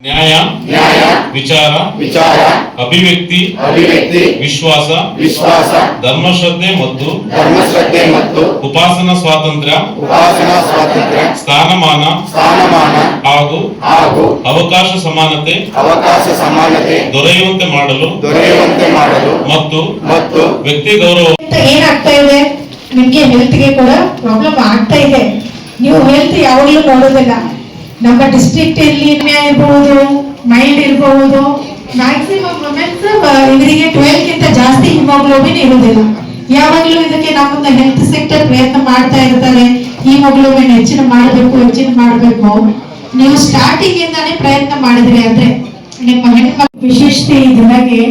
ನ್ಯಾಯ ವಿಚಾರ ಅಭಿವ್ಯಕ್ತಿ ವಿಶ್ವಾಸ ಧರ್ಮಶ್ರದ್ಧೆ ಮತ್ತು ಉಪಾಸನಾ ಸ್ವಾತಂತ್ರ್ಯ ಸ್ಥಾನಮಾನ ಹಾಗೂ ಅವಕಾಶ ಸಮಾನತೆ ದೊರೆಯುವಂತೆ ಮಾಡಲು ಮತ್ತು ವ್ಯಕ್ತಿ ಗೌರವ. ಏನಾಗ್ತಾ ಇದೆ, ನಿಮ್ಗೆ ಹೆಲ್ತ್ಗೆ ಕೂಡ ಪ್ರಾಬ್ಲಮ್ ಆಗ್ತಾ ಇದೆ. ನೀವು ಹೆಲ್ತ್ ಯಾವಾಗಲೂ ನೋಡೋದಿಲ್ಲ. ನಮ್ಮ ಡಿಸ್ಟ್ರಿಕ್ಟ್ ಅಲ್ಲಿ ಇರಬಹುದು, ಮೈಲ್ಡ್ ಇರಬಹುದು, ಮ್ಯಾಕ್ಸಿಮಮ್ ವುಮೆನ್ಸ್ ಇವರಿಗೆ 12 ಗಿಂತ ಜಾಸ್ತಿ ಹಿಮೋಗ್ಲೋಬಿನ್ ಇರುವುದಿಲ್ಲ. ಯಾವಾಗಲೂ ಇದಕ್ಕೆ ನಮ್ಮ ಹೆಲ್ತ್ ಸೆಕ್ಟರ್ ಪ್ರಯತ್ನ ಮಾಡ್ತಾ ಇರ್ತಾರೆ, ಹಿಮೋಗ್ಲೋಬಿನ್ ಹೆಚ್ಚಿನ ಮಾಡಬೇಕು. ನೀವು ಸ್ಟಾರ್ಟಿಂಗ್ ಇಂದಾನೆ ಪ್ರಯತ್ನ ಮಾಡಿದ್ರಿ ಅಂದ್ರೆ ನಿಮ್ಮ ಹೆಣ್ಮಕ್ಳ ವಿಶೇಷತೆ ಇದರಾಗೆ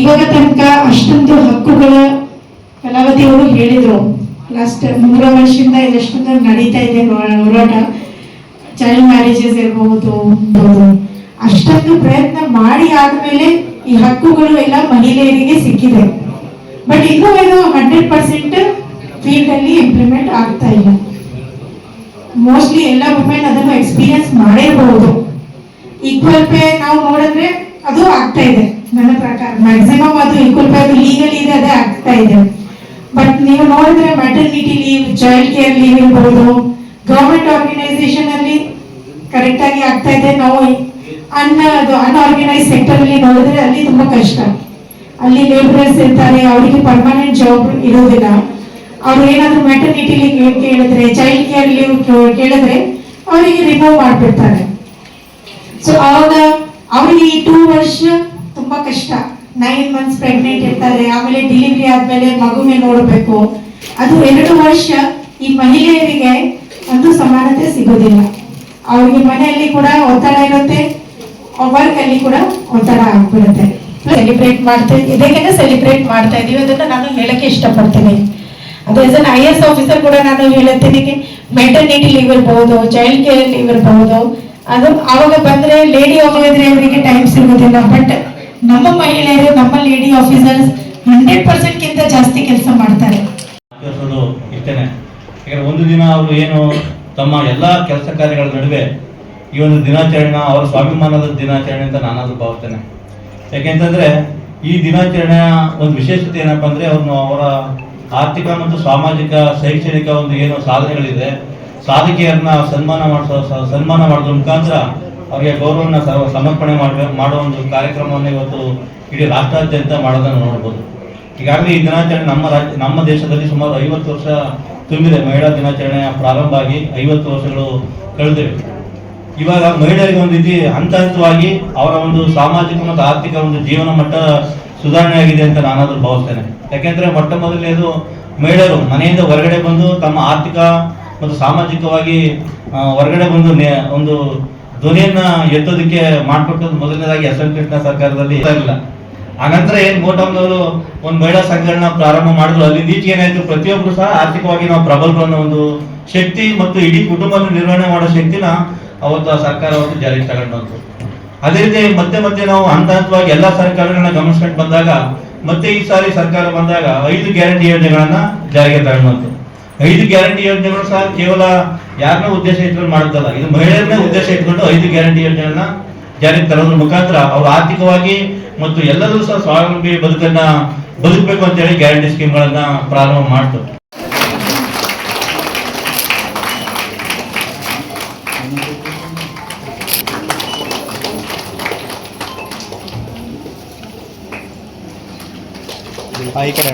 ಇವಾಗ ತನಕ ಅಷ್ಟೊಂದು ಹಕ್ಕುಗಳ ಕಲಾವತಿಯವರು ಹೇಳಿದ್ರು. ಲಾಸ್ಟ್ 3 ವರ್ಷದಿಂದ ಇದಷ್ಟೊಂದು ನಡೀತಾ ಇದೆ ಹೋರಾಟ. ಚೈಲ್ಡ್ ಮ್ಯಾರೇಜಸ್ ಇರಬಹುದು, ಅಷ್ಟೊಂದು ಪ್ರಯತ್ನ ಮಾಡಿ ಆದ್ಮೇಲೆ ಈ ಹಕ್ಕುಗಳು ಎಲ್ಲ ಮಹಿಳೆಯರಿಗೆ ಸಿಕ್ಕಿದೆ. ಬಟ್ ಇನ್ನೂ ಇದು 100% ಫೀಲ್ಡ್ ಅಲ್ಲಿ ಇಂಪ್ಲಿಮೆಂಟ್ ಆಗ್ತಾ ಇಲ್ಲ. ಮೋಸ್ಟ್ಲಿ ಎಲ್ಲ ವುಮೆನ್ ಅದನ್ನು ಎಕ್ಸ್ಪೀರಿಯನ್ಸ್ ಮಾಡಿರಬಹುದು. ಈಕ್ವಲ್ ಪೇ ನಾವು ನೋಡಿದ್ರೆ ಅದು ಆಗ್ತಾ ಇದೆ. ನನ್ನ ಪ್ರಕಾರ ಮ್ಯಾಕ್ಸಿಮಮ್ ಅದು ಈಕ್ವಲ್ ಪೇ ಲೀಗಲ್ ಇದೆ, ಅದೇ ಆಗ್ತಾ ಇದೆ. ಬಟ್ ನೀವು ನೋಡಿದ್ರೆ maternity leave, child care leave ಇರಬಹುದು, ಗವರ್ಮೆಂಟ್ ಆರ್ಗನೈಸೇಷನ್ ಅಲ್ಲಿ ಕರೆಕ್ಟ್ ಆಗಿ ಆಗ್ತಾ ಇದೆ. ನಾವು ಅನ್ಆರ್ಗನೈಸ್ ಸೆಕ್ಟರ್ ಅಲ್ಲಿ ನೋಡಿದ್ರೆ ಅಲ್ಲಿ ತುಂಬಾ ಕಷ್ಟ. ಅಲ್ಲಿ ಲೇಬರರ್ಸ್ ಇರ್ತಾರೆ, ಅವರಿಗೆ ಪರ್ಮನೆಂಟ್ ಜಾಬ್ ಇರೋದಿಲ್ಲ. ಅವ್ರು ಏನಾದ್ರು ಮ್ಯಾಟರ್ನಿಟಿ ಲೀವ್ ಕೇಳಿದ್ರೆ, ಚೈಲ್ಡ್ ಕೇರ್ ಲೀವ್ ಕೇಳಿದ್ರೆ ಅವರಿಗೆ ರಿಮೂವ್ ಮಾಡ್ಬಿಡ್ತಾರೆ. ಸೊ ಅವಾಗ ಅವರಿಗೆ ಈ 2 ವರ್ಷ ತುಂಬಾ ಕಷ್ಟ. 9 ಮಂತ್ಸ್ ಪ್ರೆಗ್ನೆಂಟ್ ಇರ್ತಾರೆ, ಆಮೇಲೆ ಡೆಲಿವರಿ ಆದ್ಮೇಲೆ ಮಗುವಿನ ನೋಡಬೇಕು. ಅದು 2 ವರ್ಷ ಈ ಮಹಿಳೆಯರಿಗೆ ಒಂದು ಸಮಾನತೆ ಸಿಗೋದಿಲ್ಲ. ಅವ್ರಿಗೆ ಮನೆಯಲ್ಲಿ ಕೂಡ ಒತ್ತಡ ಇರುತ್ತೆ, ವರ್ಕ್ ಅಲ್ಲಿ ಕೂಡ ಒತ್ತಡ ಆಗ್ಬಿಡುತ್ತೆ. ಸೆಲಿಬ್ರೇಟ್ ಮಾಡ್ತಾ ಇದೀವಿ. ಅದನ್ನ ನಾನು ಹೇಳಕ್ಕೆ ಇಷ್ಟಪಡ್ತೀನಿ. ಅದು ಆಸ್ ಅನ್ IAS ಆಫೀಸರ್ ಕೂಡ ನಾನು ಹೇಳುತ್ತೀನಿ, ಮೆಟರ್ನಿಟಿ ಲೀವ್ ಇರಬಹುದು, ಚೈಲ್ಡ್ ಕೇರ್ ಲೀವ್ ಇರಬಹುದು. ಅದು ಅವಾಗ ಬಂದ್ರೆ ಲೇಡಿ ಆಫೀಸರ್ ಅವರಿಗೆ ಟೈಮ್ ಸಿಗೋದಿಲ್ಲ. ಬಟ್ ನಮ್ಮ ಮಹಿಳೆಯರು, ನಮ್ಮ ಲೇಡಿ ಆಫೀಸರ್ಸ್ 100% ಗಿಂತ ಜಾಸ್ತಿ ಕೆಲಸ ಮಾಡ್ತಾರೆ. ಒಂದು ದಿನ ಅವರು ಏನು ತಮ್ಮ ಎಲ್ಲ ಕೆಲಸ ಕಾರ್ಯಗಳ ನಡುವೆ ಈ ಒಂದು ದಿನಾಚರಣೆ ಅವರ ಸ್ವಾಭಿಮಾನದ ದಿನಾಚರಣೆ ಅಂತ ನಾನಾದ್ರೂ ಭಾವಿಸ್ತೇನೆ. ಯಾಕೆಂತಂದ್ರೆ ಈ ದಿನಾಚರಣೆಯ ಒಂದು ವಿಶೇಷತೆ ಏನಪ್ಪಾ ಅಂದ್ರೆ ಅವರ ಆರ್ಥಿಕ ಮತ್ತು ಸಾಮಾಜಿಕ ಶೈಕ್ಷಣಿಕ ಒಂದು ಏನು ಸಾಧನೆಗಳಿದೆ, ಸಾಧಕಿಯರನ್ನ ಸನ್ಮಾನ ಮಾಡೋದ್ರ ಮುಖಾಂತರ ಅವರಿಗೆ ಗೌರವನ ಸಮರ್ಪಣೆ ಮಾಡುವ ಒಂದು ಕಾರ್ಯಕ್ರಮವನ್ನು ಇವತ್ತು ಇಡೀ ರಾಷ್ಟ್ರಾದ್ಯಂತ ಮಾಡೋದನ್ನು ನೋಡ್ಬೋದು. ಈಗಾಗಲೇ ಈ ದಿನಾಚರಣೆ ನಮ್ಮ ದೇಶದಲ್ಲಿ ಸುಮಾರು 50 ವರ್ಷ ತುಂಬಿದೆ. ಮಹಿಳಾ ದಿನಾಚರಣೆಯ ಪ್ರಾರಂಭ ಆಗಿ 50 ವರ್ಷಗಳು ಕಳೆದಿವೆ. ಇವಾಗ ಮಹಿಳೆಯರಿಗೆ ಒಂದು ರೀತಿ ಹಂತ ಹಂತವಾಗಿ ಅವರ ಒಂದು ಸಾಮಾಜಿಕ ಮತ್ತು ಆರ್ಥಿಕ ಒಂದು ಜೀವನ ಮಟ್ಟ ಸುಧಾರಣೆ ಆಗಿದೆ ಅಂತ ನಾನಾದ್ರೂ ಭಾವಿಸ್ತೇನೆ. ಯಾಕೆಂದ್ರೆ ಮೊಟ್ಟ ಮೊದಲನೇದು ಮಹಿಳೆಯರು ಮನೆಯಿಂದ ಹೊರಗಡೆ ಬಂದು ತಮ್ಮ ಆರ್ಥಿಕ ಮತ್ತು ಸಾಮಾಜಿಕವಾಗಿ ಹೊರಗಡೆ ಬಂದು ಒಂದು ಧ್ವನಿಯನ್ನ ಎತ್ತೋದಕ್ಕೆ ಮಾಡಿಕೊಟ್ಟದ್ದು ಮೊದಲನೇದಾಗಿ SM ಕೃಷ್ಣ ಸರ್ಕಾರದಲ್ಲಿ ಇಲ್ಲ. ಆನಂತರ ಮೋಟಮ್ನವರು ಒಂದು ಮಹಿಳಾ ಸಂಘಟನಾ ಪ್ರಾರಂಭ ಮಾಡಿದ್ರು. ಅಲ್ಲಿಂದ ಈಚೆ ಏನಾಯ್ತು, ಪ್ರತಿಯೊಬ್ಬರು ಸಹ ಆರ್ಥಿಕವಾಗಿ ನಾವು ಪ್ರಬಲರು ಅನ್ನೋ ಒಂದು ಶಕ್ತಿ ಮತ್ತು ಇಡೀ ಕುಟುಂಬವನ್ನು ನಿರ್ವಹಣೆ ಮಾಡೋ ಶಕ್ತಿನ ಅವತ್ತು ಆ ಸರ್ಕಾರ ಅವತ್ತು ಜಾರಿಗೆ ತಗೊಂಡು. ಅದೇ ರೀತಿ ಮತ್ತೆ ನಾವು ಹಂತ ಹಂತವಾಗಿ ಎಲ್ಲಾ ಸರ್ಕಾರಗಳನ್ನ ಗಮನಿಸ್ಕೊಂಡು ಬಂದಾಗ ಮತ್ತೆ ಈ ಸಾರಿ ಸರ್ಕಾರ ಬಂದಾಗ 5 ಗ್ಯಾರಂಟಿ ಯೋಜನೆಗಳನ್ನ ಜಾರಿಗೆ ತಗೊಂಡು. 5 ಗ್ಯಾರಂಟಿ ಯೋಜನೆಗಳು ಸಹ ಕೇವಲ ಯಾರನ್ನ ಉದ್ದೇಶ ಇಟ್ಕೊಂಡು ಮಾಡುತ್ತಲ್ಲ, ಇದು ಮಹಿಳೆಯರನ್ನೇ ಉದ್ದೇಶ ಇಟ್ಕೊಂಡು 5 ಗ್ಯಾರಂಟಿ ಯೋಜನೆಗಳನ್ನ ಜಾರಿಗೆ ತರೋದ್ರ ಮುಖಾಂತರ ಅವರು ಆರ್ಥಿಕವಾಗಿ ಮತ್ತು ಎಲ್ಲರೂ ಸಹ ಸ್ವಾವಲಂಬಿ ಬದುಕಬೇಕು ಅಂತ ಹೇಳಿ ಗ್ಯಾರಂಟಿ ಸ್ಕೀಮ್ಗಳನ್ನ ಪ್ರಾರಂಭ ಮಾಡ್ತು. ಈ ಕಡೆ